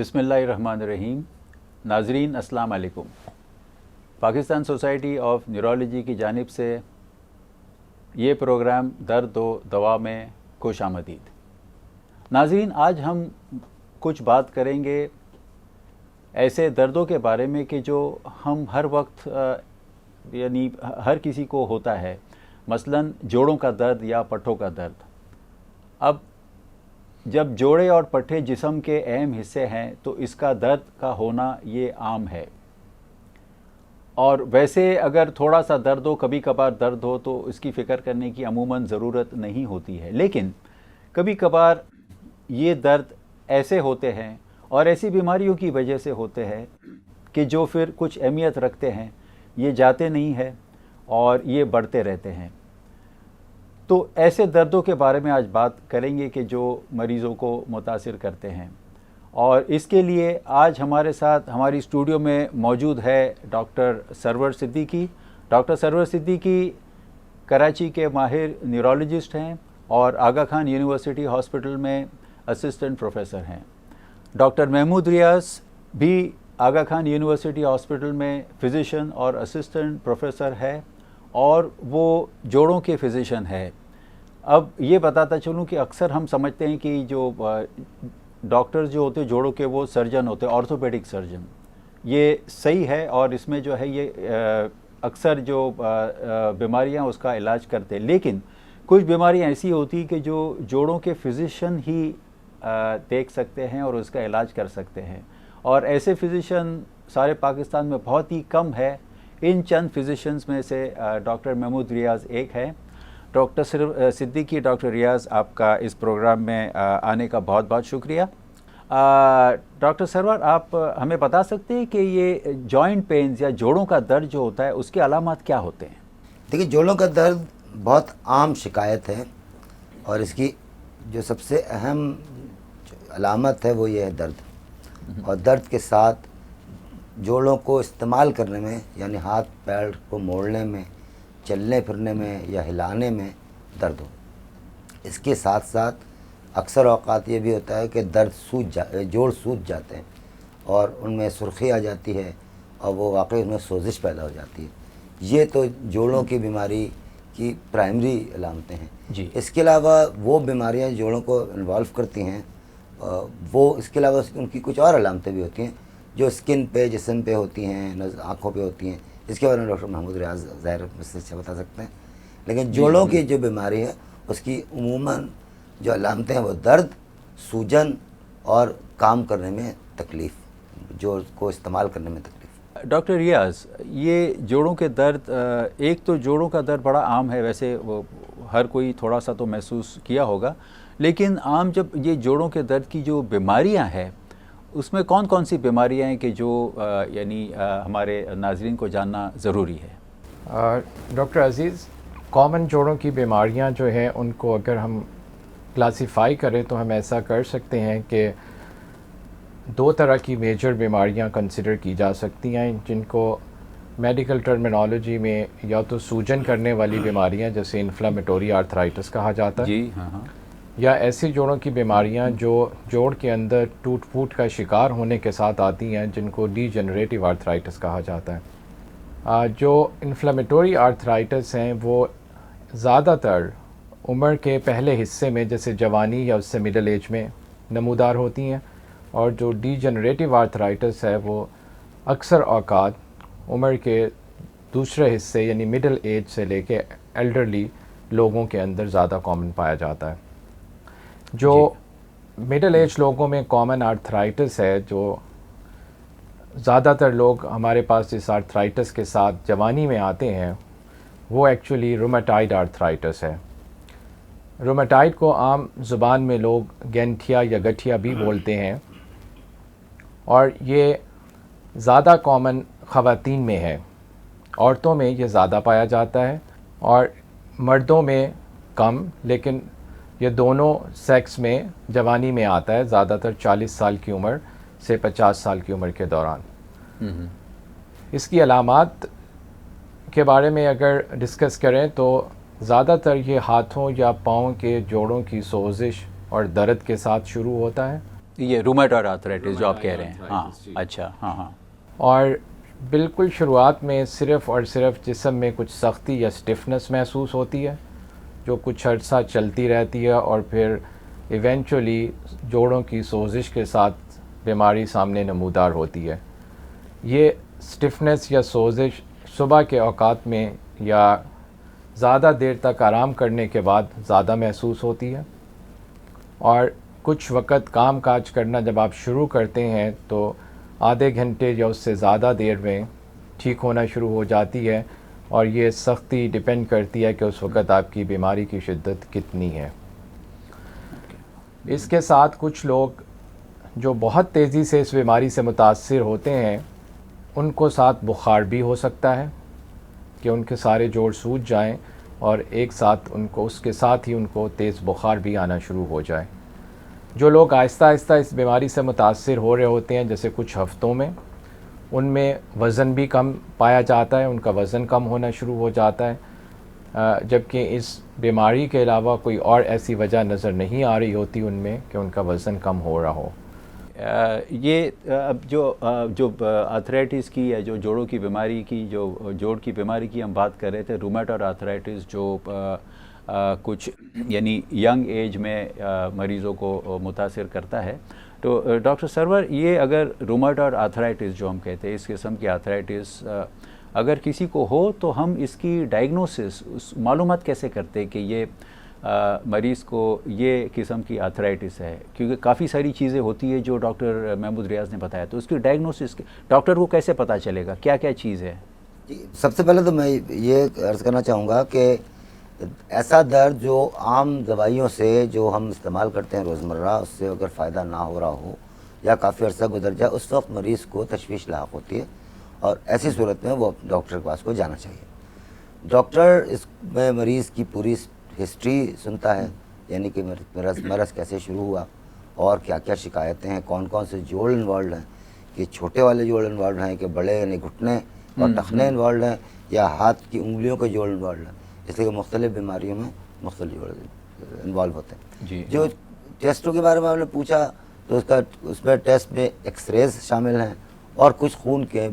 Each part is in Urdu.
بسم اللہ الرحمن الرحیم. ناظرین السلام علیکم. پاکستان سوسائٹی آف نیورولوجی کی جانب سے یہ پروگرام درد و دوا میں خوش آمدید. ناظرین، آج ہم کچھ بات کریں گے ایسے دردوں کے بارے میں کہ جو ہم ہر وقت یعنی ہر کسی کو ہوتا ہے، مثلاً جوڑوں کا درد یا پٹھوں کا درد. اب جب جوڑے اور پٹھے جسم کے اہم حصے ہیں تو اس کا درد کا ہونا یہ عام ہے. اور ویسے اگر تھوڑا سا درد ہو، کبھی کبھار درد ہو، تو اس کی فکر کرنے کی عموماً ضرورت نہیں ہوتی ہے. لیکن کبھی کبھار یہ درد ایسے ہوتے ہیں اور ایسی بیماریوں کی وجہ سے ہوتے ہیں کہ جو پھر کچھ اہمیت رکھتے ہیں، یہ جاتے نہیں ہیں اور یہ بڑھتے رہتے ہیں. تو ایسے دردوں کے بارے میں آج بات کریں گے کہ جو مریضوں کو متاثر کرتے ہیں. اور اس کے لیے آج ہمارے ساتھ ہماری اسٹوڈیو میں موجود ہے ڈاکٹر سرور صدیقی. ڈاکٹر سرور صدیقی کراچی کے ماہر نیورولوجسٹ ہیں اور آغا خان یونیورسٹی ہاسپٹل میں اسسٹنٹ پروفیسر ہیں. ڈاکٹر محمود ریاض بھی آغا خان یونیورسٹی ہاسپٹل میں فزیشین اور اسسٹنٹ پروفیسر ہے اور وہ جوڑوں کے فزیشین ہے. اب یہ بتاتا چلوں کہ اکثر ہم سمجھتے ہیں کہ جو ڈاکٹر جو ہوتے ہیں جوڑوں کے، وہ سرجن ہوتے ہیں، آرتھوپیڈک سرجن. یہ صحیح ہے اور اس میں جو ہے یہ اکثر جو بیماریاں اس کا علاج کرتے ہیں. لیکن کچھ بیماریاں ایسی ہوتی کہ جو جوڑوں کے فزیشین ہی دیکھ سکتے ہیں اور اس کا علاج کر سکتے ہیں. اور ایسے فزیشین سارے پاکستان میں بہت ہی کم ہے. ان چند فزیشنز میں سے ڈاکٹر محمود ریاض ایک ہے. ڈاکٹر صدیقی، ڈاکٹر ریاض، آپ کا اس پروگرام میں آنے کا بہت بہت شکریہ. ڈاکٹر سرور، آپ ہمیں بتا سکتے ہیں کہ یہ جوائنٹ پینز یا جوڑوں کا درد جو ہوتا ہے اس کے علامات کیا ہوتے ہیں؟ دیکھیے، جوڑوں کا درد بہت عام شکایت ہے اور اس کی جو سب سے اہم علامت ہے وہ یہ ہے درد. اور درد کے ساتھ جوڑوں کو استعمال کرنے میں، یعنی ہاتھ پیر کو موڑنے میں، چلنے پھرنے میں یا ہلانے میں درد ہو. اس کے ساتھ ساتھ اکثر اوقات یہ بھی ہوتا ہے کہ جوڑ سوج جاتے ہیں اور ان میں سرخی آ جاتی ہے اور وہ واقعی ان میں سوزش پیدا ہو جاتی ہے. یہ تو جوڑوں کی بیماری کی پرائمری علامتیں ہیں. جی. اس کے علاوہ وہ بیماریاں جوڑوں کو انوالو کرتی ہیں، وہ اس کے علاوہ ان کی کچھ اور علامتیں بھی ہوتی ہیں جو اسکن پہ، جسم پہ ہوتی ہیں، آنکھوں پہ ہوتی ہیں. اس کے بارے میں ڈاکٹر محمود ریاض ظاہر سے بتا سکتے ہیں. لیکن جوڑوں کی جو بیماری ہے اس کی عموماً جو علامتیں ہیں وہ درد، سوجن اور کام کرنے میں تکلیف، جوڑ کو استعمال کرنے میں تکلیف. ڈاکٹر ریاض، یہ جوڑوں کے درد، ایک تو جوڑوں کا درد بڑا عام ہے، ویسے وہ ہر کوئی تھوڑا سا تو محسوس کیا ہوگا. لیکن عام جب یہ جوڑوں کے درد کی جو بیماریاں ہیں اس میں کون کون سی بیماریاں ہیں کہ جو یعنی ہمارے ناظرین کو جاننا ضروری ہے؟ ڈاکٹر عزیز، کامن جوڑوں کی بیماریاں جو ہیں ان کو اگر ہم کلاسیفائی کریں تو ہم ایسا کر سکتے ہیں کہ دو طرح کی میجر بیماریاں کنسیڈر کی جا سکتی ہیں، جن کو میڈیکل ٹرمینالوجی میں یا تو سوجن کرنے والی بیماریاں جیسے انفلامیٹوری آرتھرائٹس کہا جاتا ہے، جی ہاں، یا ایسی جوڑوں کی بیماریاں جو جوڑ کے اندر ٹوٹ پھوٹ کا شکار ہونے کے ساتھ آتی ہیں، جن کو ڈی جنریٹو آرتھرائٹس کہا جاتا ہے. جو انفلامیٹوری آرتھرائٹس ہیں وہ زیادہ تر عمر کے پہلے حصے میں جیسے جوانی یا اس سے مڈل ایج میں نمودار ہوتی ہیں، اور جو ڈی جنریٹو آرتھرائٹس ہے وہ اکثر اوقات عمر کے دوسرے حصے یعنی مڈل ایج سے لے کے ایلڈرلی لوگوں کے اندر زیادہ کامن پایا جاتا ہے. جو مڈل ایج لوگوں میں کامن آرتھرائٹس ہے، جو زیادہ تر لوگ ہمارے پاس اس آرتھرائٹس کے ساتھ جوانی میں آتے ہیں، وہ ایکچولی رومیٹائڈ آرتھرائٹس ہے. رومیٹائڈ کو عام زبان میں لوگ گینٹھیا یا گٹھیا بھی بولتے ہیں، اور یہ زیادہ کامن خواتین میں ہے. عورتوں میں یہ زیادہ پایا جاتا ہے اور مردوں میں کم، لیکن یہ دونوں سیکس میں جوانی میں آتا ہے، زیادہ تر 40 سال کی عمر سے 50 سال کی عمر کے دوران. اس کی علامات کے بارے میں اگر ڈسکس کریں تو زیادہ تر یہ ہاتھوں یا پاؤں کے جوڑوں کی سوزش اور درد کے ساتھ شروع ہوتا ہے. یہ رومیٹائڈ آرتھرائٹس جو آپ کہہ رہے ہیں، ہاں اچھا ہاں ہاں. اور بالکل شروعات میں صرف اور صرف جسم میں کچھ سختی یا اسٹفنس محسوس ہوتی ہے جو کچھ عرصہ چلتی رہتی ہے، اور پھر ایونچولی جوڑوں کی سوزش کے ساتھ بیماری سامنے نمودار ہوتی ہے. یہ اسٹفنس یا سوزش صبح کے اوقات میں یا زیادہ دیر تک آرام کرنے کے بعد زیادہ محسوس ہوتی ہے، اور کچھ وقت کام کاج کرنا جب آپ شروع کرتے ہیں تو آدھے گھنٹے یا اس سے زیادہ دیر میں ٹھیک ہونا شروع ہو جاتی ہے، اور یہ سختی ڈپینڈ کرتی ہے کہ اس وقت آپ کی بیماری کی شدت کتنی ہے. اس کے ساتھ کچھ لوگ جو بہت تیزی سے اس بیماری سے متاثر ہوتے ہیں ان کو ساتھ بخار بھی ہو سکتا ہے کہ ان کے سارے جوڑ سوج جائیں، اور ایک ساتھ ان کو اس کے ساتھ ہی ان کو تیز بخار بھی آنا شروع ہو جائے. جو لوگ آہستہ آہستہ اس بیماری سے متاثر ہو رہے ہوتے ہیں جیسے کچھ ہفتوں میں، ان میں وزن بھی کم پایا جاتا ہے، ان کا وزن کم ہونا شروع ہو جاتا ہے، جبکہ اس بیماری کے علاوہ کوئی اور ایسی وجہ نظر نہیں آ رہی ہوتی ان میں کہ ان کا وزن کم ہو رہا ہو. یہ اب جو آرتھرائٹس کی یا جو جوڑوں کی بیماری کی، جو جوڑ کی بیماری کی ہم بات کر رہے تھے، رومیٹائڈ آرتھرائٹس جو کچھ یعنی ینگ ایج میں مریضوں کو متاثر کرتا ہے، تو ڈاکٹر سرور یہ اگر رومیٹائڈ آرتھرائٹس جو ہم کہتے ہیں، اس قسم کی آرتھرائٹس اگر کسی کو ہو تو ہم اس کی ڈائگنوسس معلومات کیسے کرتے کہ یہ مریض کو یہ قسم کی آرتھرائٹس ہے؟ کیونکہ کافی ساری چیزیں ہوتی ہیں جو ڈاکٹر محمود ریاض نے بتایا، تو اس کی ڈائگنوسس ڈاکٹر کو کیسے پتہ چلے گا کیا کیا چیز ہے؟ جی، سب سے پہلے تو میں یہ عرض کرنا چاہوں گا کہ ایسا درد جو عام دوائیوں سے جو ہم استعمال کرتے ہیں روزمرہ، اس سے اگر فائدہ نہ ہو رہا ہو یا کافی عرصہ گزر جائے، اس وقت مریض کو تشویش لاحق ہوتی ہے، اور ایسی صورت میں وہ ڈاکٹر کے پاس کو جانا چاہیے. ڈاکٹر اس میں مریض کی پوری ہسٹری سنتا ہے، یعنی کہ مرض کیسے شروع ہوا اور کیا کیا شکایتیں ہیں، کون کون سے جوڑ انوالوڈ ہیں، کہ چھوٹے والے جوڑ انوالوڈ ہیں کہ بڑے یعنی گھٹنے اور ٹخنے انوالوڈ ہیں، یا ہاتھ کی انگلیوں کے جوڑ انوالوڈ ہیں. اس لیے کہ مختلف بیماریوں میں مختلف جوڑ انوالو ہوتے ہیں. جی، جو ٹیسٹوں کے بارے میں آپ نے پوچھا تو اس میں ٹیسٹ میں ایکس ریز شامل ہیں، اور کچھ خون کے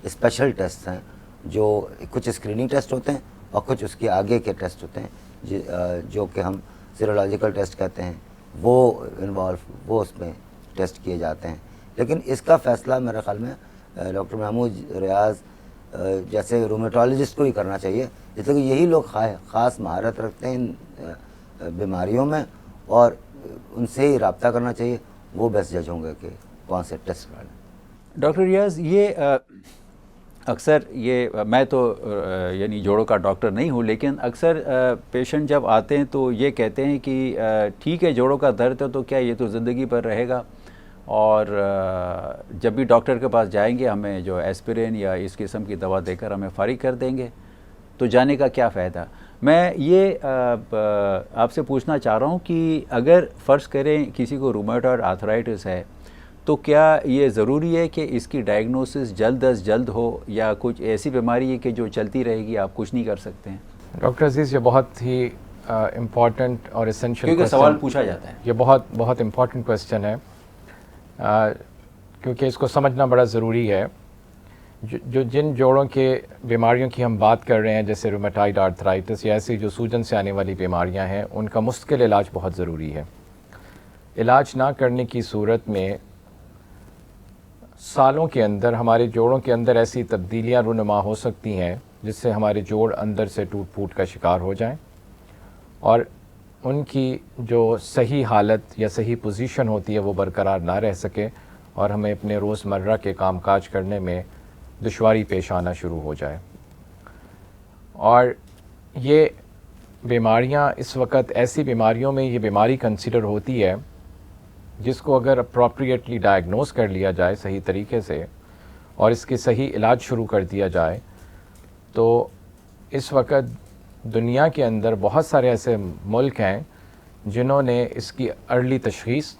اسپیشل ٹیسٹ ہیں، جو کچھ اسکریننگ ٹیسٹ ہوتے ہیں اور کچھ اس کے آگے کے ٹیسٹ ہوتے ہیں جو کہ ہم سیرولوجیکل ٹیسٹ کہتے ہیں، وہ اس میں ٹیسٹ کیے جاتے ہیں. لیکن اس کا فیصلہ میرے خیال میں ڈاکٹر محمود ریاض جیسے رومیٹولوجسٹ کو ہی کرنا چاہیے، جیسے کہ یہی لوگ خاص مہارت رکھتے ہیں ان بیماریوں میں، اور ان سے ہی رابطہ کرنا چاہیے. وہ بیسٹ جج ہوں گے کہ کون سے ٹیسٹ کریں. ڈاکٹر ریاض، یہ اکثر یہ میں تو یعنی جوڑوں کا ڈاکٹر نہیں ہوں، لیکن اکثر پیشنٹ جب آتے ہیں تو یہ کہتے ہیں کہ ٹھیک ہے جوڑوں کا درد ہے تو کیا یہ تو زندگی پر رہے گا، اور جب بھی ڈاکٹر کے پاس جائیں گے ہمیں جو ایسپرین یا اس قسم کی دوا دے کر ہمیں فارغ کر دیں گے، تو جانے کا کیا فائدہ؟ میں یہ آپ سے پوچھنا چاہ رہا ہوں کہ اگر فرض کریں کسی کو رومیٹائڈ آرتھرائٹس ہے تو کیا یہ ضروری ہے کہ اس کی ڈائگنوسس جلد از جلد ہو، یا کچھ ایسی بیماری ہے کہ جو چلتی رہے گی، آپ کچھ نہیں کر سکتے ہیں؟ ڈاکٹر عزیز، یہ بہت ہی امپورٹنٹ اور اسینشیل کیونکہ سوال پوچھا جاتا ہے. یہ بہت امپورٹنٹ کویسچن ہے، کیونکہ اس کو سمجھنا بڑا ضروری ہے. جن جوڑوں کے بیماریوں کی ہم بات کر رہے ہیں جیسے رومیٹائڈ آرتھرائٹس یا ایسی جو سوجن سے آنے والی بیماریاں ہیں، ان کا مستقل علاج بہت ضروری ہے. علاج نہ کرنے کی صورت میں سالوں کے اندر ہمارے جوڑوں کے اندر ایسی تبدیلیاں رونما ہو سکتی ہیں جس سے ہمارے جوڑ اندر سے ٹوٹ پھوٹ کا شکار ہو جائیں، اور ان کی جو صحیح حالت یا صحیح پوزیشن ہوتی ہے وہ برقرار نہ رہ سکے، اور ہمیں اپنے روزمرہ کے کام کاج کرنے میں دشواری پیش آنا شروع ہو جائے. اور یہ بیماریاں اس وقت ایسی بیماریوں میں یہ بیماری کنسیڈر ہوتی ہے جس کو اگر اپروپریٹلی ڈائگنوز کر لیا جائے صحیح طریقے سے اور اس کی صحیح علاج شروع کر دیا جائے، تو اس وقت دنیا کے اندر بہت سارے ایسے ملک ہیں جنہوں نے اس کی ارلی تشخیص،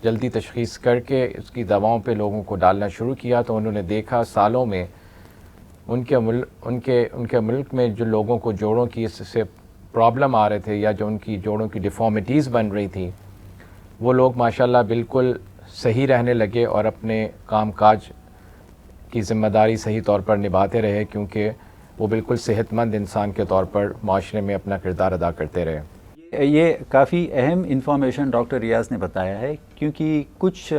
جلدی تشخیص کر کے اس کی دواؤں پہ لوگوں کو ڈالنا شروع کیا، تو انہوں نے دیکھا سالوں میں ان کے ملک میں جو لوگوں کو جوڑوں کی اس سے پرابلم آ رہے تھے یا جو ان کی جوڑوں کی ڈیفارمیٹیز بن رہی تھیں، وہ لوگ ماشاءاللہ بالکل صحیح رہنے لگے اور اپنے کام کاج کی ذمہ داری صحیح طور پر نبھاتے رہے، کیونکہ وہ بالکل صحت مند انسان کے طور پر معاشرے میں اپنا کردار ادا کرتے رہے۔ یہ کافی اہم انفارمیشن ڈاکٹر ریاض نے بتایا ہے، کیونکہ کچھ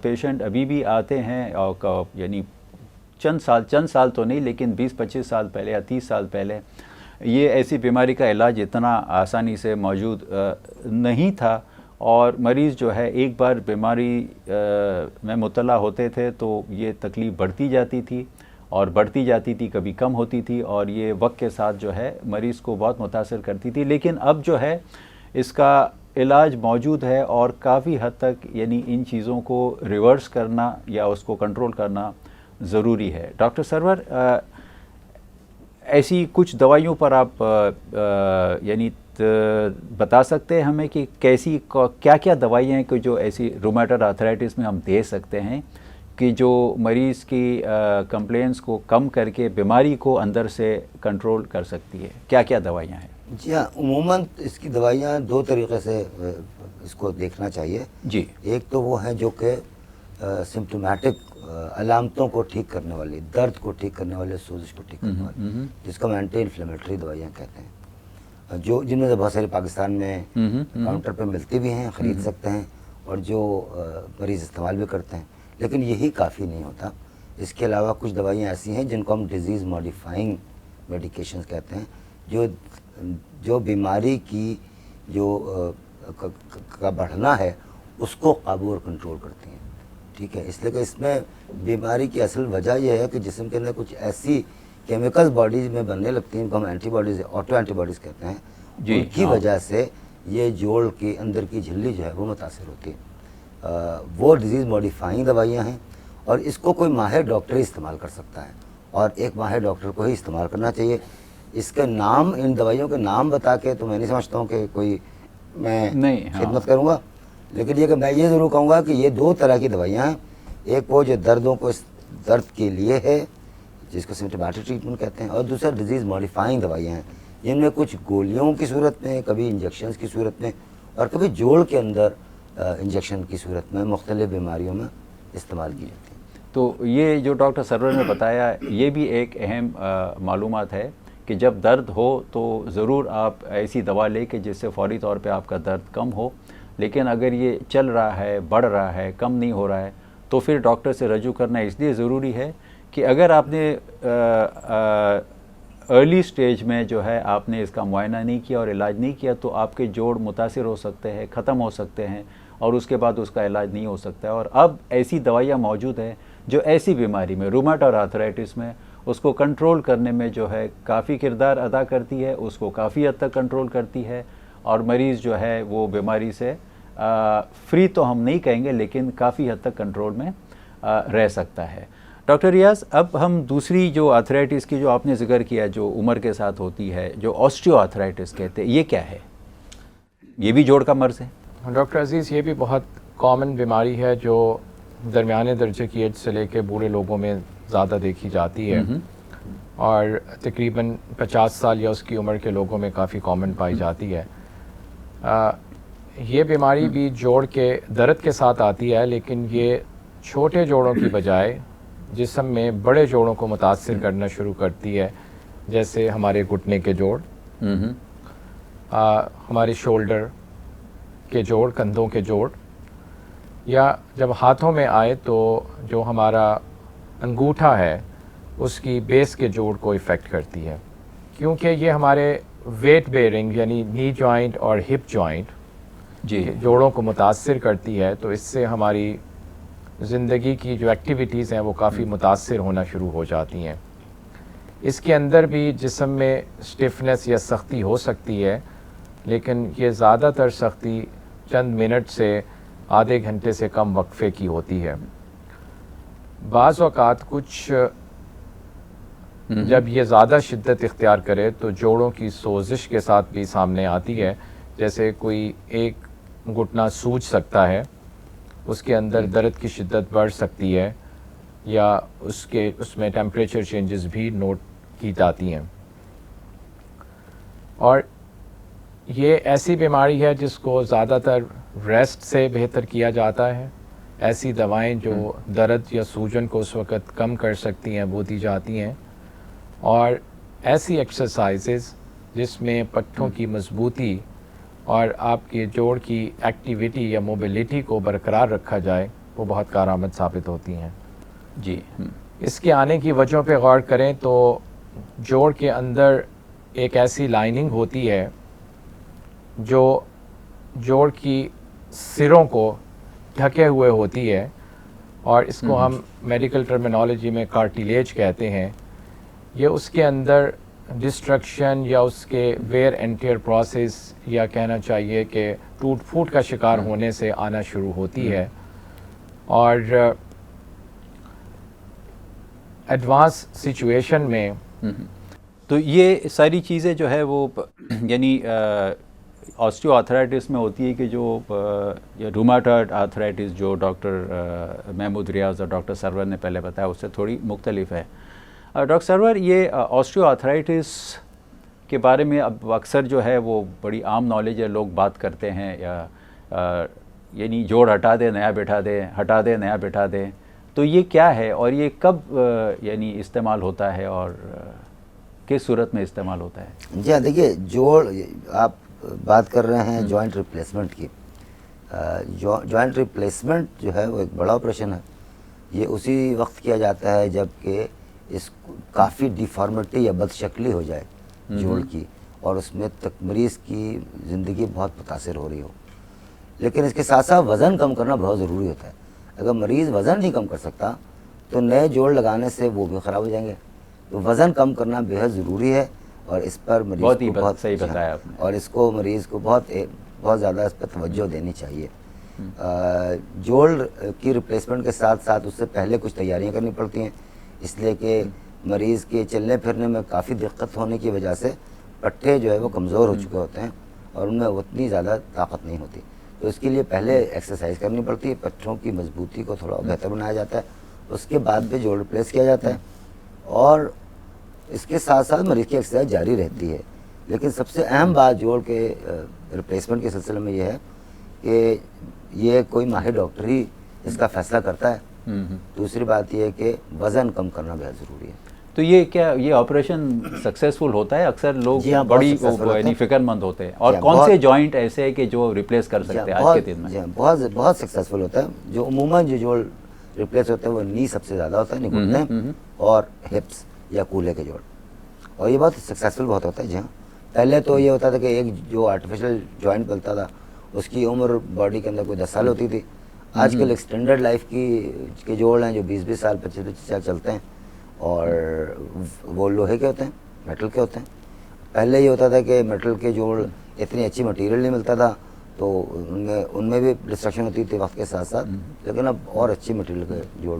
پیشنٹ ابھی بھی آتے ہیں اور یعنی چند سال تو نہیں، لیکن 20-25 سال پہلے یا 30 سال پہلے یہ ایسی بیماری کا علاج اتنا آسانی سے موجود نہیں تھا، اور مریض جو ہے ایک بار بیماری میں مبتلا ہوتے تھے تو یہ تکلیف بڑھتی جاتی تھی اور بڑھتی جاتی تھی، کبھی کم ہوتی تھی، اور یہ وقت کے ساتھ جو ہے مریض کو بہت متاثر کرتی تھی۔ لیکن اب جو ہے اس کا علاج موجود ہے، اور کافی حد تک یعنی ان چیزوں کو ریورس کرنا یا اس کو کنٹرول کرنا ضروری ہے۔ ڈاکٹر سرور، ایسی کچھ دوائیوں پر آپ یعنی بتا سکتے ہیں ہمیں کہ کیا کیا دوائیاں ہیں کہ جو ایسی رومیٹائڈ آرتھرائٹس میں ہم دے سکتے ہیں کہ جو مریض کی کمپلینس کو کم کر کے بیماری کو اندر سے کنٹرول کر سکتی ہے؟ کیا کیا دوائیاں ہیں؟ جی ہاں، عموماً اس کی دوائیاں دو طریقے سے اس کو دیکھنا چاہیے۔ جی، ایک تو وہ ہیں جو کہ سمپٹومیٹک علامتوں کو ٹھیک کرنے والی، درد کو ٹھیک کرنے والے، سوزش کو ٹھیک کرنے والی، جس کو ہم اینٹی انفلیمیٹری دوائیاں کہتے ہیں، جن میں سے بہت سارے پاکستان میں کاؤنٹر پہ ملتی بھی ہیں، خرید سکتے ہیں، اور جو مریض استعمال بھی کرتے ہیں۔ لیکن یہی کافی نہیں ہوتا، اس کے علاوہ کچھ دوائیاں ایسی ہیں جن کو ہم ڈیزیز ماڈیفائنگ میڈیکیشنز کہتے ہیں، جو بیماری کی کا بڑھنا ہے اس کو قابو اور کنٹرول کرتی ہیں، ٹھیک ہے۔ اس لیے کہ اس میں بیماری کی اصل وجہ یہ ہے کہ جسم کے اندر کچھ ایسی کیمیکلز باڈیز میں بننے لگتی ہیں، ان کو ہم antibodies, auto antibodies کہتے ہیں، ان کی وجہ سے یہ جوڑ کی اندر کی جھلی جو ہے وہ متاثر ہوتی ہے۔ وہ ڈیزیز ماڈیفائنگ دوائیاں ہیں، اور اس کو کوئی ماہر ڈاکٹر ہی استعمال کر سکتا ہے، اور ایک ماہر ڈاکٹر کو ہی استعمال کرنا چاہیے۔ اس کے نام، ان دوائیوں کے نام بتا کے تو میں نہیں سمجھتا ہوں کہ کوئی میں خدمت کروں گا، لیکن یہ کہ میں یہ ضرور کہوں گا کہ یہ دو طرح کی دوائیاں ہیں۔ ایک وہ جو دردوں کو، اس درد کے لیے ہے، جس کو سمپٹومیٹک ٹریٹمنٹ کہتے ہیں، اور دوسرا ڈیزیز ماڈیفائنگ دوائیاں ہیں، جن میں کچھ گولیوں کی صورت میں، کبھی انجیکشنز کی صورت میں، اور کبھی جوڑ کے اندر انجیکشن کی صورت میں مختلف بیماریوں میں استعمال کی جاتی ہے۔ تو یہ جو ڈاکٹر سرور نے بتایا، یہ بھی ایک اہم معلومات ہے کہ جب درد ہو تو ضرور آپ ایسی دوا لیں کہ جس سے فوری طور پہ آپ کا درد کم ہو، لیکن اگر یہ چل رہا ہے، بڑھ رہا ہے، کم نہیں ہو رہا ہے، تو پھر ڈاکٹر سے رجوع کرنا اس لیے ضروری ہے کہ اگر آپ نے ارلی سٹیج میں جو ہے آپ نے اس کا معائنہ نہیں کیا اور علاج نہیں کیا، تو آپ کے جوڑ متاثر ہو سکتے ہیں، ختم ہو سکتے ہیں، اور اس کے بعد اس کا علاج نہیں ہو سکتا ہے۔ اور اب ایسی دوائیاں موجود ہیں جو ایسی بیماری میں، رومیٹائڈ آرتھرائٹس میں، اس کو کنٹرول کرنے میں جو ہے کافی کردار ادا کرتی ہے، اس کو کافی حد تک کنٹرول کرتی ہے، اور مریض جو ہے وہ بیماری سے فری تو ہم نہیں کہیں گے، لیکن کافی حد تک کنٹرول میں رہ سکتا ہے۔ ڈاکٹر ریاض، اب ہم دوسری جو آرتھرائٹس کی جو آپ نے ذکر کیا، جو عمر کے ساتھ ہوتی ہے، جو آسٹیو آرتھرائٹس کہتے ہیں، یہ کیا ہے؟ یہ بھی جوڑ کا مرض ہے؟ ڈاکٹر عزیز، یہ بھی بہت کامن بیماری ہے جو درمیانے درجے کی ایج سے لے کے بوڑھے لوگوں میں زیادہ دیکھی جاتی ہے، اور تقریباً 50 سال یا اس کی عمر کے لوگوں میں کافی کامن پائی جاتی ہے۔ یہ بیماری بھی جوڑ کے درد کے ساتھ آتی ہے، لیکن یہ چھوٹے جوڑوں کی بجائے جسم میں بڑے جوڑوں کو متاثر کرنا شروع کرتی ہے، جیسے ہمارے گھٹنے کے جوڑ، ہمارے شولڈر کے جوڑ، کندھوں کے جوڑ، یا جب ہاتھوں میں آئے تو جو ہمارا انگوٹھا ہے اس کی بیس کے جوڑ کو افیکٹ کرتی ہے، کیونکہ یہ ہمارے ویٹ بیئرنگ یعنی نی جوائنٹ اور ہپ جوائنٹ جوڑوں کو متاثر کرتی ہے، تو اس سے ہماری زندگی کی جو ایکٹیویٹیز ہیں وہ کافی متاثر ہونا شروع ہو جاتی ہیں۔ اس کے اندر بھی جسم میں سٹفنس یا سختی ہو سکتی ہے، لیکن یہ زیادہ تر سختی چند منٹ سے آدھے گھنٹے سے کم وقفے کی ہوتی ہے۔ بعض اوقات جب یہ زیادہ شدت اختیار کرے تو جوڑوں کی سوزش کے ساتھ بھی سامنے آتی ہے، جیسے کوئی ایک گھٹنا سوج سکتا ہے، اس کے اندر درد کی شدت بڑھ سکتی ہے، یا اس میں ٹیمپریچر چینجز بھی نوٹ کی جاتی ہیں۔ اور یہ ایسی بیماری ہے جس کو زیادہ تر ریسٹ سے بہتر کیا جاتا ہے، ایسی دوائیں جو درد یا سوجن کو اس وقت کم کر سکتی ہیں وہ دی جاتی ہیں، اور ایسی ایکسرسائزز جس میں پٹھوں کی مضبوطی اور آپ کے جوڑ کی ایکٹیویٹی یا موبلٹی کو برقرار رکھا جائے وہ بہت کارآمد ثابت ہوتی ہیں. جی. اس کے آنے کی وجہوں پہ غور کریں تو جوڑ کے اندر ایک ایسی لائننگ ہوتی ہے جو جوڑ کی سروں کو ڈھکے ہوئے ہوتی ہے، اور اس کو ہم میڈیکل ٹرمینالوجی میں کارٹیلیج کہتے ہیں. یہ اس کے اندر ڈسٹرکشن یا اس کے ویئر اینڈ ٹیئر پروسیس، یا کہنا چاہیے کہ ٹوٹ پھوٹ کا شکار ہونے سے آنا شروع ہوتی ہے. اور ایڈوانس سچویشن میں تو یہ ساری چیزیں جو ہے وہ یعنی آسٹیو آرتھرائٹس میں ہوتی ہے کہ جو روماٹائڈ آرتھرائٹس جو ڈاکٹر محمود ریاض اور ڈاکٹر سرور نے پہلے بتایا اس سے تھوڑی مختلف ہے. ڈاکٹر سرور، یہ آسٹیو آرتھرائٹس کے بارے میں اب اکثر جو ہے وہ بڑی عام نالج ہے، لوگ بات کرتے ہیں یا یعنی جوڑ ہٹا دے نیا بٹھا دے، ہٹا دے نیا بٹھا دے. تو یہ کیا ہے اور یہ کب یعنی استعمال ہوتا ہے اور کس صورت میں استعمال ہوتا ہے؟ جی ہاں، دیکھیے جوڑ آپ بات کر رہے ہیں جوائنٹ ریپلیسمنٹ کی. جوائنٹ ریپلیسمنٹ جو ہے وہ ایک بڑا آپریشن ہے. یہ اسی وقت کیا جاتا ہے جب کہ اس کافی ڈیفارمیٹی یا بد شکلی ہو جائے جوڑ کی، اور اس میں تک مریض کی زندگی بہت متاثر ہو رہی ہو. لیکن اس کے ساتھ ساتھ وزن کم کرنا بہت ضروری ہوتا ہے. اگر مریض وزن نہیں کم کر سکتا تو نئے جوڑ لگانے سے وہ بھی خراب ہو جائیں گے. تو وزن کم کرنا بہت ضروری ہے، اور اس پر مریض کو بہت صحیح بتایا آپ نے، اور اس کو مریض کو بہت زیادہ اس پر توجہ دینی چاہیے. جوڑ کی ریپلیسمنٹ کے ساتھ ساتھ اس سے پہلے کچھ تیاریاں کرنی پڑتی ہیں، اس لیے کہ مریض کے چلنے پھرنے میں کافی دقت ہونے کی وجہ سے پٹھے جو ہے وہ کمزور ہو چکے ہوتے ہیں اور ان میں اتنی زیادہ طاقت نہیں ہوتی. تو اس کے لیے پہلے ایکسرسائز کرنی پڑتی ہے، پٹھوں کی مضبوطی کو تھوڑا بہتر بنایا جاتا ہے، اس کے بعد پہ جوڑ ریپلیس کیا جاتا ہے. اور اس کے ساتھ ساتھ مریض کی ایکسرسائز جاری رہتی ہے. لیکن سب سے اہم بات جوڑ کے ریپلیسمنٹ کے سلسلے میں یہ ہے کہ یہ کوئی ماہر ڈاکٹر ہی اس کا فیصلہ کرتا ہے. دوسری بات یہ ہے کہ وزن کم کرنا بہت ضروری ہے. تو یہ کیا یہ آپریشن سکسیزفل ہوتا ہے؟ اکثر لوگ بڑی یعنی فکر مند ہوتے ہیں. اور کون سے جوائنٹ ایسے ہیں کہ جو ریپلیس کر سکتے ہیں آج کے دن میں؟ جی ہاں، بہت سکسیزفل ہوتا ہے. جو عموماً جو جوڑ ریپلیس ہوتے ہیں وہ نی سب سے زیادہ ہوتا ہے، گھٹنے اور ہپس یا کولے کے جوڑ، اور یہ بہت سکسیزفل بہت ہوتا ہے. جی ہاں، پہلے تو یہ ہوتا تھا کہ ایک جو آرٹیفیشل جوائنٹ بنتا تھا اس کی عمر باڈی کے اندر کوئی 10 سال ہوتی تھی. آج کل ایکسٹینڈرڈ لائف کے جوڑ ہیں جو 20 سال 25 سال چلتے ہیں، اور وہ لوہے کے ہوتے ہیں، میٹل کے ہوتے ہیں. پہلے یہ ہوتا تھا کہ میٹل کے جوڑ اتنی اچھی مٹیریل نہیں ملتا تھا تو ان میں بھی ڈسٹرکشن ہوتی تھی وقت کے ساتھ ساتھ. لیکن اب اور اچھی مٹیریل کے جوڑ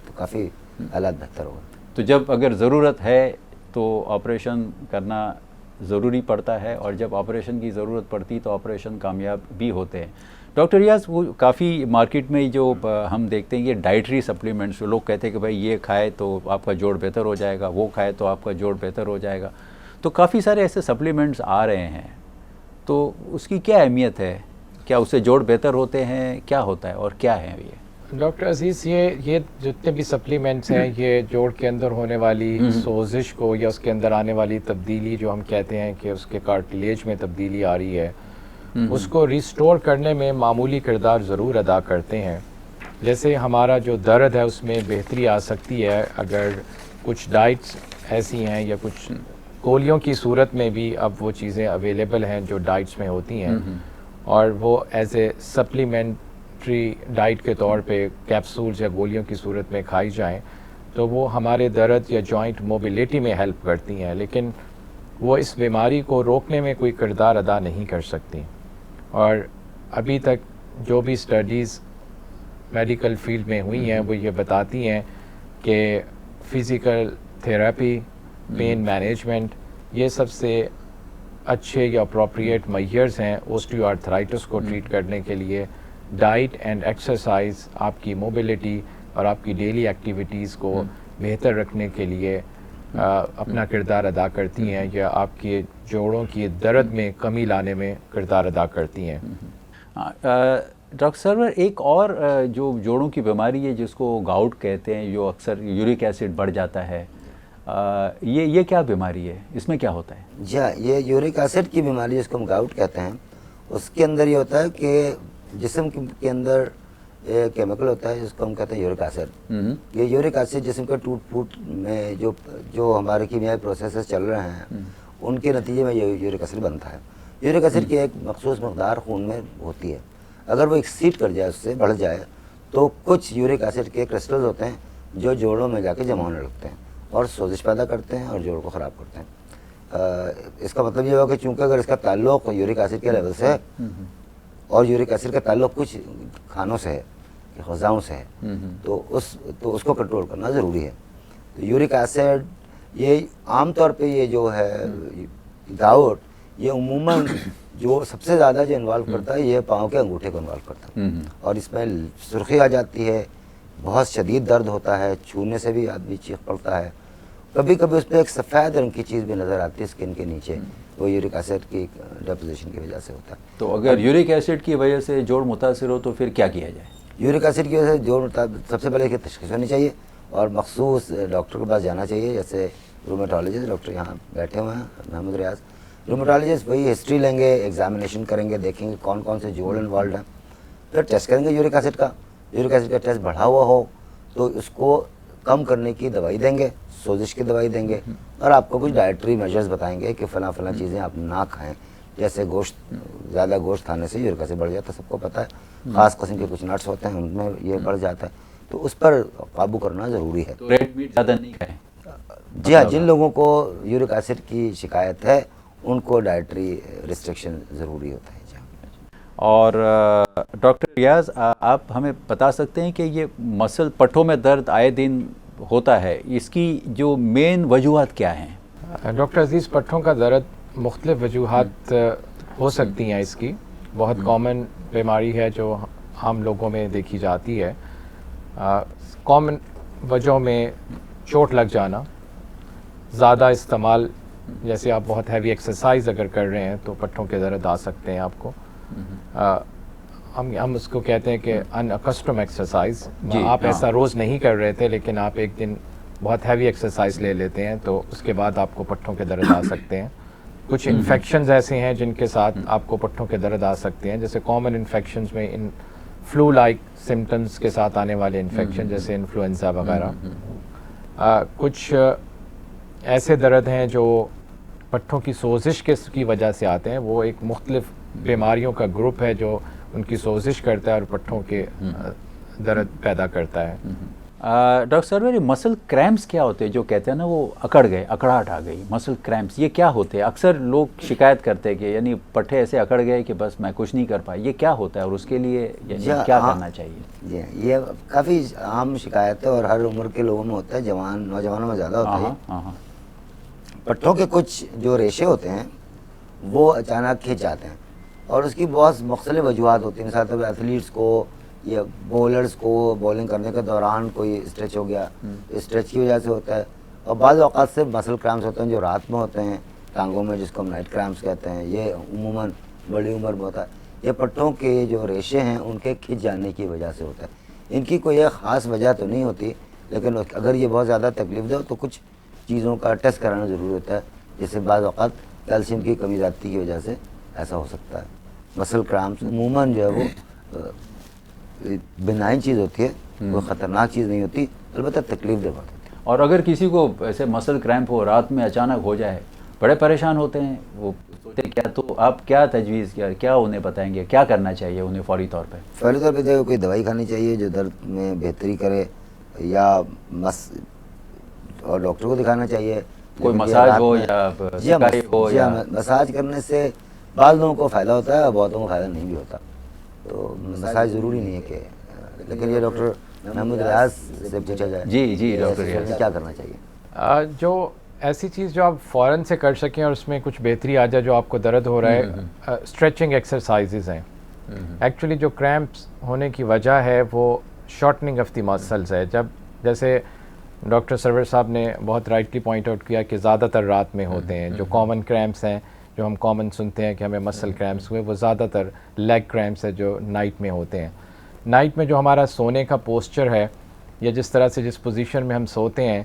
تو کافی حالات بہتر ہو گئے. تو جب اگر ضرورت ہے تو آپریشن کرنا ضروری پڑتا ہے، اور جب آپریشن کی ضرورت پڑتی تو آپریشن کامیاب بھی ہوتے ہیں. ڈاکٹر ریاض، وہ کافی مارکیٹ میں جو ہم دیکھتے ہیں یہ ڈائٹری سپلیمنٹس، جو لوگ کہتے ہیں کہ بھائی یہ کھائے تو آپ کا جوڑ بہتر ہو جائے گا، وہ کھائے تو آپ کا جوڑ بہتر ہو جائے گا. تو کافی سارے ایسے سپلیمنٹس آ رہے ہیں، تو اس کی کیا اہمیت ہے؟ کیا اس سے جوڑ بہتر ہوتے ہیں؟ کیا ہوتا ہے اور کیا ہے یہ؟ ڈاکٹر عزیز، یہ جتنے بھی سپلیمنٹس ہیں یہ جوڑ کے اندر ہونے والی سوزش کو یا اس کے اندر آنے والی تبدیلی، جو ہم کہتے ہیں کہ اس کے کارٹلیج میں تبدیلی آ رہی ہے، اس کو ریسٹور کرنے میں معمولی کردار ضرور ادا کرتے ہیں. جیسے ہمارا جو درد ہے اس میں بہتری آ سکتی ہے اگر کچھ ڈائٹس ایسی ہیں، یا کچھ گولیوں کی صورت میں بھی اب وہ چیزیں اویلیبل ہیں جو ڈائٹس میں ہوتی ہیں، اور وہ ایز اے سپلیمنٹری ڈائٹ کے طور پہ کیپسولز یا گولیوں کی صورت میں کھائی جائیں تو وہ ہمارے درد یا جوائنٹ موبلٹی میں ہیلپ کرتی ہیں، لیکن وہ اس بیماری کو روکنے میں کوئی کردار ادا نہیں کر سکتی. اور ابھی تک جو بھی اسٹڈیز میڈیکل فیلڈ میں ہوئی ہیں وہ یہ بتاتی ہیں کہ فزیکل تھیراپی، پین مینجمنٹ، یہ سب سے اچھے یا اپروپریٹ میئرز ہیں اوسٹیو آرتھرائٹس کو ٹریٹ کرنے کے لیے. ڈائٹ اینڈ ایکسرسائز آپ کی موبلٹی اور آپ کی ڈیلی ایکٹیویٹیز کو بہتر رکھنے کے لیے اپنا کردار ادا کرتی ہیں، یا آپ کے جوڑوں کی درد میں کمی لانے میں کردار ادا کرتی ہیں. ڈاکٹر سرور ایک اور جو جوڑوں کی بیماری ہے جس کو گاؤٹ کہتے ہیں، جو اکثر یورک ایسڈ بڑھ جاتا ہے، یہ کیا بیماری ہے؟ اس میں کیا ہوتا ہے؟ جی ہاں، یہ یورک ایسڈ کی بیماری جس کو ہم گاؤٹ کہتے ہیں، اس کے اندر یہ ہوتا ہے کہ جسم کے اندر ایک کیمیکل ہوتا ہے جس کو ہم کہتے ہیں یورک ایسڈ. یہ یورک ایسڈ جسم کے ٹوٹ پھوٹ میں جو ہمارے کیمیائی پروسیسز چل رہے ہیں ان کے نتیجے میں یہ یورک ایسڈ بنتا ہے. یورک ایسڈ کی ایک مخصوص مقدار خون میں ہوتی ہے، اگر وہ ایکسیڈ کر جائے، اس سے بڑھ جائے، تو کچھ یورک ایسڈ کے کرسٹلز ہوتے ہیں جو جوڑوں میں جا کے جمع ہونے لگتے ہیں اور سوزش پیدا کرتے ہیں اور جوڑوں کو خراب کرتے ہیں. اس کا مطلب یہ ہوا کہ چونکہ اگر اس کا تعلق یورک ایسڈ کے لیول سے ہے اور یورک ایسڈ کا تعلق کچھ کھانوں سے ہے، غذاؤں سے ہے، تو اس کو کنٹرول کرنا ضروری ہے. تو یورک ایسڈ یہ عام طور پہ یہ جو ہے گاؤٹ، یہ عموماً جو سب سے زیادہ جو انوالو کرتا ہے یہ پاؤں کے انگوٹھے کو انوالو کرتا ہے، اور اس میں سرخی آ جاتی ہے، بہت شدید درد ہوتا ہے، چھونے سے بھی آدمی چیخ پڑتا ہے. کبھی کبھی اس پہ ایک سفید رنگ کی چیز بھی نظر آتی ہے اسکن کے نیچے، وہ یورک ایسڈ کی ڈیپوزیشن کی وجہ سے ہوتا ہے. تو اگر یورک ایسڈ کی وجہ سے جوڑ متاثر ہو تو پھر کیا کیا جائے؟ یورک ایسڈ کی وجہ سے جوڑ سب سے پہلے کہ تشخیص ہونی چاہیے اور مخصوص ڈاکٹر کے پاس جانا چاہیے، جیسے رومیٹالوجسٹ ڈاکٹر یہاں بیٹھے ہوئے ہیں محمد ریاض. رومیٹالوجسٹ وہی ہسٹری لیں گے، ایگزامینیشن کریں گے، دیکھیں گے کون کون سے جوڑ انوالوڈ ہیں، پھر ٹیسٹ کریں گے یورک ایسڈ کا. یورک ایسڈ کا ٹیسٹ بڑھا ہوا ہو تو اس کو کم کرنے کی دوائی دیں گے، سوزش کی دوائی دیں گے، اور آپ کو کچھ ڈائٹری میجرز بتائیں گے کہ فلاں چیزیں آپ نہ کھائیں. جیسے گوشت، زیادہ گوشت کھانے سے یورک ایسڈ بڑھ جاتا ہے، سب کو پتہ ہے. خاص قسم کے کچھ نٹس ہوتے ہیں ان میں یہ بڑھ جاتا ہے، تو اس پر قابو کرنا ضروری ہے. تو ریڈ میٹ زیادہ نہیں کھائیں. جی ہاں، جن لوگوں کو یورک ایسڈ کی شکایت ہے ان کو ڈائٹری ریسٹرکشن ضروری ہوتا ہے. اور ڈاکٹر ریاض، آپ ہمیں بتا سکتے ہیں کہ یہ مسل پٹھوں میں درد آئے دن ہوتا ہے، اس کی جو مین وجوہات کیا ہیں؟ ڈاکٹر عزیز، پٹھوں کا درد مختلف وجوہات ہو سکتی ہیں. اس کی بہت کامن بیماری ہے جو عام لوگوں میں دیکھی جاتی ہے. کامن وجہوں میں چوٹ لگ جانا، زیادہ استعمال، جیسے آپ بہت ہیوی ایکسرسائز اگر کر رہے ہیں تو پٹھوں کے درد آ سکتے ہیں آپ کو. ہم اس کو کہتے ہیں کہ ان اکسٹم ایکسرسائز. آپ ایسا روز نہیں کر رہے تھے لیکن آپ ایک دن بہت ہیوی ایکسرسائز لے لیتے ہیں تو اس کے بعد آپ کو پٹھوں کے درد آ سکتے ہیں. کچھ انفیکشنز ایسے ہیں جن کے ساتھ آپ کو پٹھوں کے درد آ سکتے ہیں، جیسے کامن انفیکشنز میں فلو لائک سمٹمز کے ساتھ آنے والے انفیکشن جیسے انفلوئنزا وغیرہ. کچھ ایسے درد ہیں جو پٹھوں کی سوزش کی وجہ سے آتے ہیں. وہ ایک مختلف بیماریوں کا گروپ ہے جو ان کی سوزش کرتا ہے اور پٹھوں کے درد پیدا کرتا ہے. ڈاکٹر سرور، مسل کریمپس کیا ہوتے ہیں جو کہتے ہیں نا وہ اکڑ گئے، اکڑاہٹ آ گئی، مسل کریمپس یہ کیا ہوتے ہیں؟ اکثر لوگ شکایت کرتے ہیں کہ یعنی پٹھے ایسے اکڑ گئے کہ بس میں کچھ نہیں کر پایا. یہ کیا ہوتا ہے اور اس کے لیے یعنی کیا کرنا چاہیے؟ جی، یہ کافی عام شکایت ہے اور ہر عمر کے لوگوں میں ہوتا ہے، نوجوانوں میں زیادہ ہوتا ہے. پٹھوں کے کچھ جو ریشے ہوتے ہیں وہ اچانک کھنچ جاتے ہیں اور اس کی بہت مختلف وجوہات ہوتی ہیں. مثال طور پہ ایتھلیٹس کو یا بولرز کو بولنگ کرنے کے دوران کوئی اسٹریچ ہو گیا، اسٹریچ کی وجہ سے ہوتا ہے. اور بعض اوقات سے مسل کرامپس ہوتے ہیں جو رات میں ہوتے ہیں ٹانگوں میں، جس کو ہم نائٹ کرامپس کہتے ہیں. یہ عموماً بڑی عمر میں ہوتا ہے. یہ پٹھوں کے جو ریشے ہیں ان کے کھنچ جانے کی وجہ سے ہوتا ہے. ان کی کوئی ایک خاص وجہ تو نہیں ہوتی، لیکن اگر یہ بہت زیادہ تکلیف دہ ہو تو کچھ چیزوں کا ٹیسٹ کرانا ضروری ہوتا ہے. جیسے بعض اوقات کیلشیم کی کمی زیادتی کی وجہ سے ایسا ہو سکتا ہے. مسل کرامپس عموماً جو ہے وہ بنائن چیز ہوتی ہے، کوئی خطرناک چیز نہیں ہوتی، البتہ تکلیف دہ بات ہوتی ہے. اور اگر کسی کو ایسے مسل کریمپ ہو، رات میں اچانک ہو جائے، بڑے پریشان ہوتے ہیں، وہ سوچتے کیا، تو آپ کیا تجویز کیا انہیں بتائیں گے، کیا کرنا چاہیے انہیں فوری طور پہ؟ فوری طور پہ کوئی دوائی کھانی چاہیے جو درد میں بہتری کرے، یا اور ڈاکٹر کو دکھانا چاہیے. کوئی مساج ہو یا سکائی ہو؟ یا مساج کرنے سے بعض لوگوں کو فائدہ ہوتا ہے اور بہتوں کو فائدہ نہیں بھی ہوتا. تو مساج ضروری نہیں ہے کہ، لیکن یہ ڈاکٹر محمد ریاض سے پوچھا جائے. جی ڈاکٹر ریاض، کیا کرنا چاہیے؟ جو ایسی چیز جو آپ فوراً سے کر سکیں اور اس میں کچھ بہتری آ جائے جو آپ کو درد ہو رہا ہے، اسٹریچنگ ایکسرسائزز ہیں. ایکچولی جو کریمپس ہونے کی وجہ ہے وہ شارٹننگ آف دی مسلز ہے. جیسے ڈاکٹر سرور صاحب نے بہت رائٹلی پوائنٹ آؤٹ کیا کہ زیادہ تر رات میں ہوتے ہیں. جو کامن کریمپس ہیں جو ہم کامن سنتے ہیں کہ ہمیں مسل کریمپس ہوئے، وہ زیادہ تر لیگ کریمپس ہے جو نائٹ میں ہوتے ہیں. نائٹ میں جو ہمارا سونے کا پوسچر ہے یا جس طرح سے جس پوزیشن میں ہم سوتے ہیں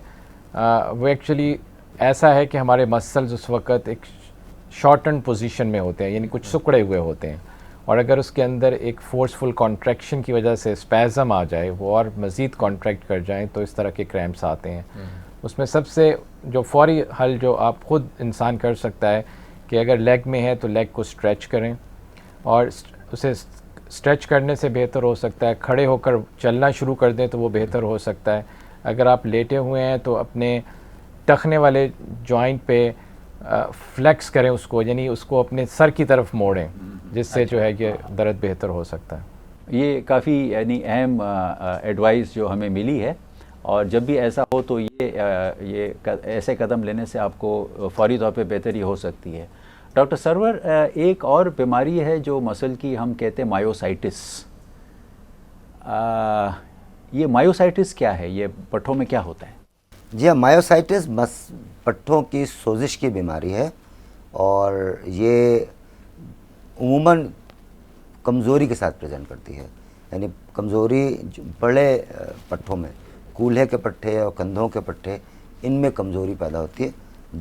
وہ ایکچولی ایسا ہے کہ ہمارے مسلز اس وقت ایک شارٹنڈ پوزیشن میں ہوتے ہیں، یعنی کچھ سکڑے ہوئے ہوتے ہیں، اور اگر اس کے اندر ایک فورسفل کانٹریکشن کی وجہ سے اسپیزم آ جائے، وہ اور مزید کانٹریکٹ کر جائیں، تو اس طرح کے کریمپس آتے ہیں. اس میں سب سے جو فوری حل جو آپ خود انسان کر سکتا ہے کہ اگر لیگ میں ہے تو لیگ کو اسٹریچ کریں، اور اسے اسٹریچ کرنے سے بہتر ہو سکتا ہے کھڑے ہو کر چلنا شروع کر دیں تو وہ بہتر ہو سکتا ہے. اگر آپ لیٹے ہوئے ہیں تو اپنے ٹخنے والے جوائنٹ پہ فلیکس کریں اس کو، یعنی اس کو اپنے سر کی طرف موڑیں، جس سے جو ہے کہ درد بہتر ہو سکتا ہے. یہ کافی یعنی اہم ایڈوائس جو ہمیں ملی ہے، اور جب بھی ایسا ہو تو یہ ایسے قدم لینے سے آپ کو فوری طور پہ بہتری ہو سکتی ہے. ڈاکٹر سرور، ایک اور بیماری ہے جو مسل کی، ہم کہتے ہیں مایوسائٹس. یہ مایوسائٹس کیا ہے؟ یہ پٹھوں میں کیا ہوتا ہے؟ جی ہاں، مایوسائٹس پٹھوں کی سوزش کی بیماری ہے، اور یہ عموماً کمزوری کے ساتھ پریزنٹ کرتی ہے. یعنی کمزوری بڑے پٹھوں میں، کولہے کے پٹھے اور کندھوں کے پٹھے، ان میں کمزوری پیدا ہوتی ہے.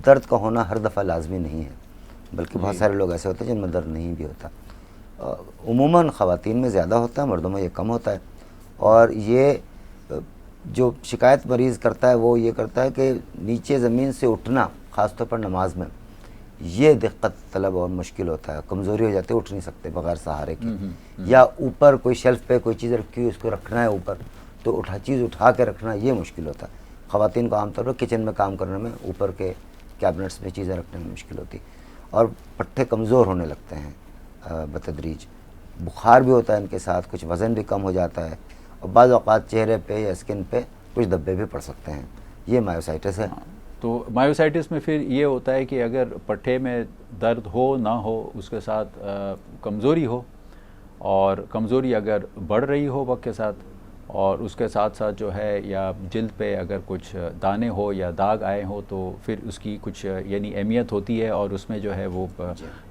درد کا ہونا ہر دفعہ لازمی نہیں ہے، بلکہ بہت سارے لوگ ایسے ہوتے ہیں جن میں درد نہیں بھی ہوتا. عموماً خواتین میں زیادہ ہوتا ہے، مردوں میں یہ کم ہوتا ہے. اور یہ جو شکایت مریض کرتا ہے وہ یہ کرتا ہے کہ نیچے زمین سے اٹھنا، خاص طور پر نماز میں، یہ دقت طلب اور مشکل ہوتا ہے. کمزوری ہو جاتی ہے، اٹھ نہیں سکتے بغیر سہارے کے. یا اوپر کوئی شیلف پہ کوئی چیز رکھی ہوئی، اس کو رکھنا ہے اوپر، تو چیز اٹھا کے رکھنا یہ مشکل ہوتا ہے. خواتین کو عام طور پر کچن میں کام کرنے میں اوپر کے کیبنٹس میں چیزیں رکھنے میں مشکل ہوتی، اور پٹھے کمزور ہونے لگتے ہیں بتدریج. بخار بھی ہوتا ہے ان کے ساتھ، کچھ وزن بھی کم ہو جاتا ہے، اور بعض اوقات چہرے پہ یا اسکن پہ کچھ دبے بھی پڑ سکتے ہیں. یہ مایوسائٹس ہے. تو مایوسائٹس میں پھر یہ ہوتا ہے کہ اگر پٹھے میں درد ہو نہ ہو، اس کے ساتھ کمزوری ہو، اور کمزوری اگر بڑھ رہی ہو وقت کے ساتھ، اور اس کے ساتھ ساتھ جو ہے یا جلد پہ اگر کچھ دانے ہو یا داغ آئے ہوں، تو پھر اس کی کچھ یعنی اہمیت ہوتی ہے، اور اس میں جو ہے وہ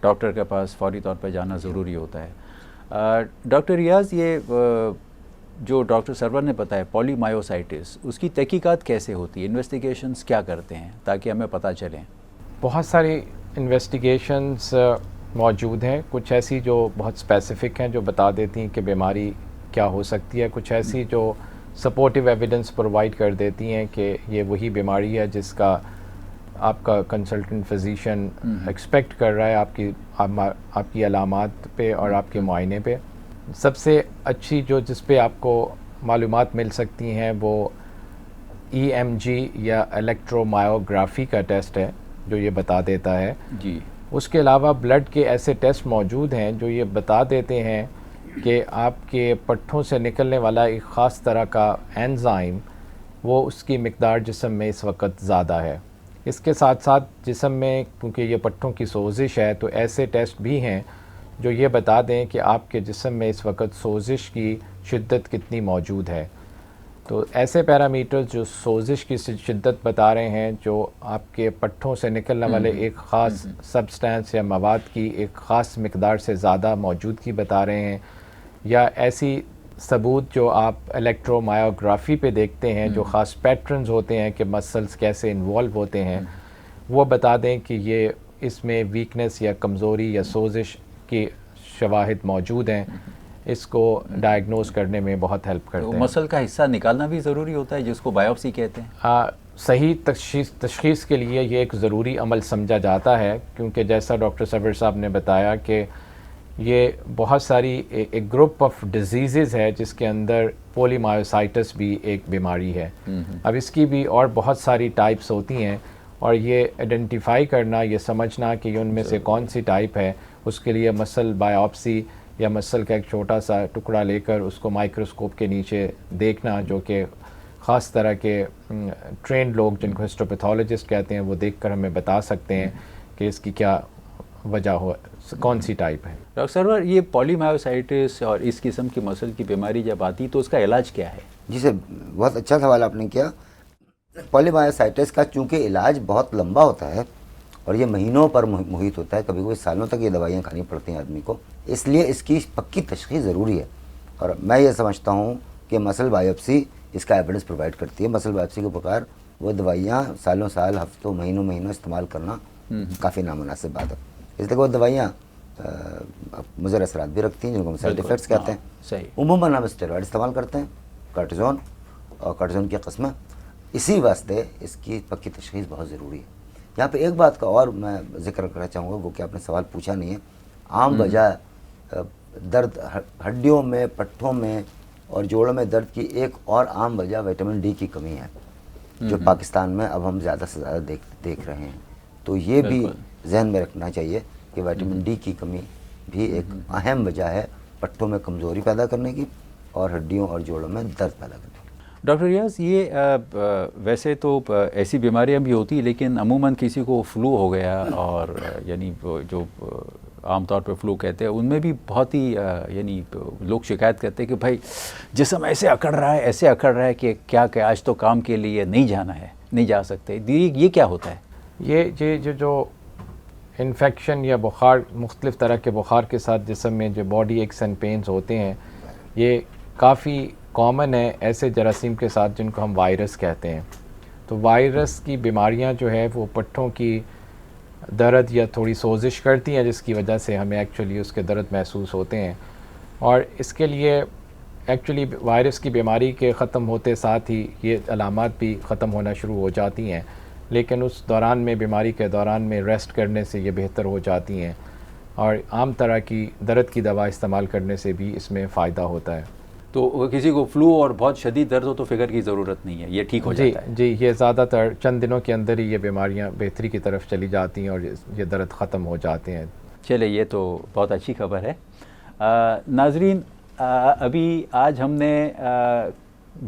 ڈاکٹر کے پاس فوری طور پہ جانا ضروری ہوتا ہے. ڈاکٹر ریاض، یہ جو ڈاکٹر سرور نے بتایا پولی مایوسائٹس، اس کی تحقیقات کیسے ہوتی ہے؟ انویسٹیگیشنز کیا کرتے ہیں تاکہ ہمیں پتہ چلیں؟ بہت ساری انویسٹیگیشنز موجود ہیں، کچھ ایسی جو بہت اسپیسیفک ہیں جو بتا دیتی ہیں کہ بیماری کیا ہو سکتی ہے، کچھ ایسی جو سپورٹیو ایویڈنس پرووائڈ کر دیتی ہیں کہ یہ وہی بیماری ہے جس کا آپ کا کنسلٹنٹ فزیشین ایکسپیکٹ کر رہا ہے آپ کی علامات پہ اور آپ کے معائنے پہ. سب سے اچھی جو جس پہ آپ کو معلومات مل سکتی ہیں وہ EMG یا الیکٹرو مایوگرافی کا ٹیسٹ ہے جو یہ بتا دیتا ہے. جی. اس کے علاوہ بلڈ کے ایسے ٹیسٹ موجود ہیں جو یہ بتا دیتے ہیں کہ آپ کے پٹھوں سے نکلنے والا ایک خاص طرح کا اینزائم، وہ اس کی مقدار جسم میں اس وقت زیادہ ہے. اس کے ساتھ ساتھ جسم میں کیونکہ یہ پٹھوں کی سوزش ہے، تو ایسے ٹیسٹ بھی ہیں جو یہ بتا دیں کہ آپ کے جسم میں اس وقت سوزش کی شدت کتنی موجود ہے. تو ایسے پیرامیٹرز جو سوزش کی شدت بتا رہے ہیں، جو آپ کے پٹھوں سے نکلنے والے ایک خاص سبسٹینس یا مواد کی ایک خاص مقدار سے زیادہ موجودگی بتا رہے ہیں، یا ایسی ثبوت جو آپ الیکٹرو مایوگرافی پہ دیکھتے ہیں جو خاص پیٹرنز ہوتے ہیں کہ مسلز کیسے انوالو ہوتے ہیں، وہ بتا دیں کہ یہ اس میں ویکنس یا کمزوری یا سوزش کی شواہد موجود ہیں. اس کو ڈائگنوز کرنے میں بہت ہیلپ کرتے ہیں. مسل کا حصہ نکالنا بھی ضروری ہوتا ہے جس کو بایوپسی کہتے ہیں. صحیح تشخیص کے لیے یہ ایک ضروری عمل سمجھا جاتا ہے، کیونکہ جیسا ڈاکٹر صبر صاحب نے بتایا کہ یہ بہت ساری ایک گروپ آف ڈیزیزز ہے جس کے اندر پولی مایوسائٹس بھی ایک بیماری ہے. اب اس کی بھی اور بہت ساری ٹائپس ہوتی ہیں، اور یہ آئیڈینٹیفائی کرنا، یہ سمجھنا کہ ان میں سے کون سی ٹائپ ہے، اس کے لیے مسل بایوپسی یا مسل کا ایک چھوٹا سا ٹکڑا لے کر اس کو مائکروسکوپ کے نیچے دیکھنا، جو کہ خاص طرح کے ٹرینڈ لوگ جن کو ہسٹوپیتھولوجسٹ کہتے ہیں، وہ دیکھ کر ہمیں بتا سکتے ہیں کہ اس کی کیا وجہ ہو، کون سی ٹائپ ہے. ڈاکٹر سرور، یہ پولی مایوسائٹس اور اس قسم کی مسل کی بیماری جب آتی تو اس کا علاج کیا ہے؟ جی سر، بہت اچھا سوال آپ نے کیا. پولی مایوسائٹس کا چونکہ علاج بہت لمبا ہوتا ہے اور یہ مہینوں پر محیط ہوتا ہے، کبھی کبھی سالوں تک یہ دوائیاں کھانی پڑتی ہیں آدمی کو، اس لیے اس کی پکی تشخیص ضروری ہے۔ اور میں یہ سمجھتا ہوں کہ مسل بایوپسی اس کا ایویڈنس پرووائڈ کرتی ہے۔ مسل بایوپسی کے بغیر وہ دوائیاں سالوں سال، ہفتوں، مہینوں استعمال کرنا کافی نامناسب بات ہے، اس لیے وہ دوائیاں مضر اثرات بھی رکھتی ہیں جن کو ہم سائڈ افیکٹس کہتے ہیں۔ صحیح۔ عموماً ہم اسٹیرائڈ استعمال کرتے ہیں، کارٹیزون اور کارٹیزون کی قسمیں، اسی واسطے اس کی پکی تشخیص بہت ضروری ہے۔ یہاں پہ ایک بات کا اور میں ذکر کرنا چاہوں گا، وہ کہ آپ نے سوال پوچھا نہیں ہے۔ عام وجہ درد ہڈیوں میں، پٹھوں میں اور جوڑوں میں درد کی ایک اور عام وجہ وٹامن ڈی کی کمی ہے، جو پاکستان میں اب ہم زیادہ سے زیادہ دیکھ رہے ہیں۔ تو یہ بھی ذہن میں رکھنا چاہیے کہ وٹامن ڈی کی کمی بھی ایک اہم وجہ ہے پٹھوں میں کمزوری پیدا کرنے کی اور ہڈیوں اور جوڑوں میں درد پیدا کرنے کی۔ ڈاکٹر ریاض، یہ ویسے تو ایسی بیماریاں بھی ہوتی لیکن عموماً کسی کو فلو ہو گیا، اور یعنی جو عام طور پہ فلو کہتے ہیں، ان میں بھی بہت ہی یعنی لوگ شکایت کرتے ہیں کہ بھائی جسم ایسے اکڑ رہا ہے کہ کیا کہ آج تو کام کے لیے نہیں جانا ہے، نہیں جا سکتے۔ یہ کیا ہوتا ہے؟ یہ جو انفیکشن یا بخار، مختلف طرح کے بخار کے ساتھ جسم میں جو باڈی ایکس اینڈ پینز ہوتے ہیں، یہ کافی کامن ہے ایسے جراثیم کے ساتھ جن کو ہم وائرس کہتے ہیں۔ تو وائرس کی بیماریاں جو ہے وہ پٹھوں کی درد یا تھوڑی سوزش کرتی ہیں، جس کی وجہ سے ہمیں ایکچولی اس کے درد محسوس ہوتے ہیں، اور اس کے لیے ایکچولی وائرس کی بیماری کے ختم ہوتے ساتھ ہی یہ علامات بھی ختم ہونا شروع ہو جاتی ہیں، لیکن اس دوران میں، بیماری کے دوران میں ریسٹ کرنے سے یہ بہتر ہو جاتی ہیں، اور عام طرح کی درد کی دوا استعمال کرنے سے بھی اس میں فائدہ ہوتا ہے۔ تو کسی کو فلو اور بہت شدید درد ہو تو فکر کی ضرورت نہیں ہے، یہ ٹھیک ہو جاتا ہے؟ جی، یہ زیادہ تر چند دنوں کے اندر ہی یہ بیماریاں بہتری کی طرف چلی جاتی ہیں اور یہ درد ختم ہو جاتے ہیں۔ چلے، یہ تو بہت اچھی خبر ہے۔ ناظرین، ابھی آج ہم نے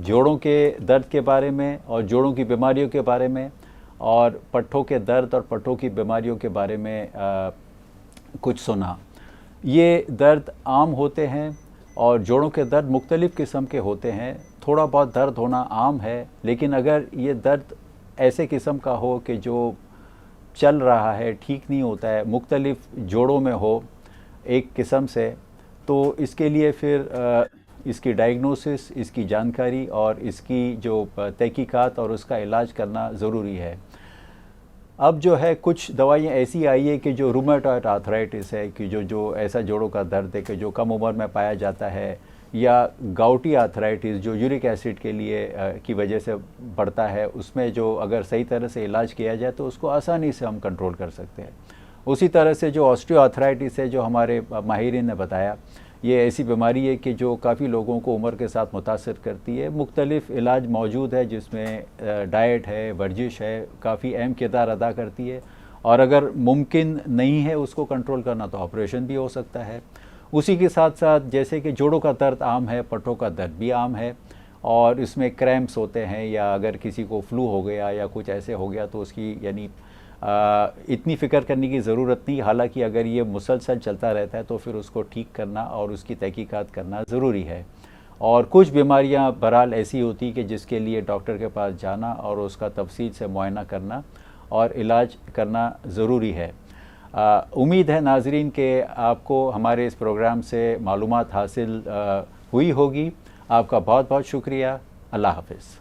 جوڑوں کے درد کے بارے میں اور جوڑوں کی بیماریوں کے بارے میں اور پٹھوں کے درد اور پٹھوں کی بیماریوں کے بارے میں کچھ سنا۔ یہ درد عام ہوتے ہیں اور جوڑوں کے درد مختلف قسم کے ہوتے ہیں۔ تھوڑا بہت درد ہونا عام ہے، لیکن اگر یہ درد ایسے قسم کا ہو کہ جو چل رہا ہے، ٹھیک نہیں ہوتا ہے، مختلف جوڑوں میں ہو ایک قسم سے، تو اس کے لیے پھر اس کی ڈائگنوسس، اس کی جانکاری اور اس کی جو تحقیقات اور اس کا علاج کرنا ضروری ہے۔ اب جو ہے کچھ دوائیاں ایسی آئی ہے کہ جو رومیٹوئڈ آرتھرائٹس ہے، کہ جو ایسا جوڑوں کا درد ہے کہ جو کم عمر میں پایا جاتا ہے، یا گاؤٹی آرتھرائٹس جو یورک ایسڈ کے لیے کی وجہ سے بڑھتا ہے، اس میں جو اگر صحیح طرح سے علاج کیا جائے تو اس کو آسانی سے ہم کنٹرول کر سکتے ہیں۔ اسی طرح سے جو آسٹریو آرتھرائٹس ہے، جو ہمارے ماہرین نے بتایا، یہ ایسی بیماری ہے کہ جو کافی لوگوں کو عمر کے ساتھ متاثر کرتی ہے۔ مختلف علاج موجود ہے، جس میں ڈائٹ ہے، ورزش ہے، کافی اہم کردار ادا کرتی ہے، اور اگر ممکن نہیں ہے اس کو کنٹرول کرنا تو آپریشن بھی ہو سکتا ہے۔ اسی کے ساتھ ساتھ جیسے کہ جوڑوں کا درد عام ہے، پٹھوں کا درد بھی عام ہے، اور اس میں کریمپس ہوتے ہیں، یا اگر کسی کو فلو ہو گیا یا کچھ ایسے ہو گیا تو اس کی یعنی اتنی فکر کرنے کی ضرورت نہیں۔ حالانکہ اگر یہ مسلسل چلتا رہتا ہے تو پھر اس کو ٹھیک کرنا اور اس کی تحقیقات کرنا ضروری ہے۔ اور کچھ بیماریاں بہرحال ایسی ہوتی کہ جس کے لیے ڈاکٹر کے پاس جانا اور اس کا تفصیل سے معائنہ کرنا اور علاج کرنا ضروری ہے۔ امید ہے ناظرین کہ آپ کو ہمارے اس پروگرام سے معلومات حاصل ہوئی ہوگی۔ آپ کا بہت بہت شکریہ۔ اللہ حافظ۔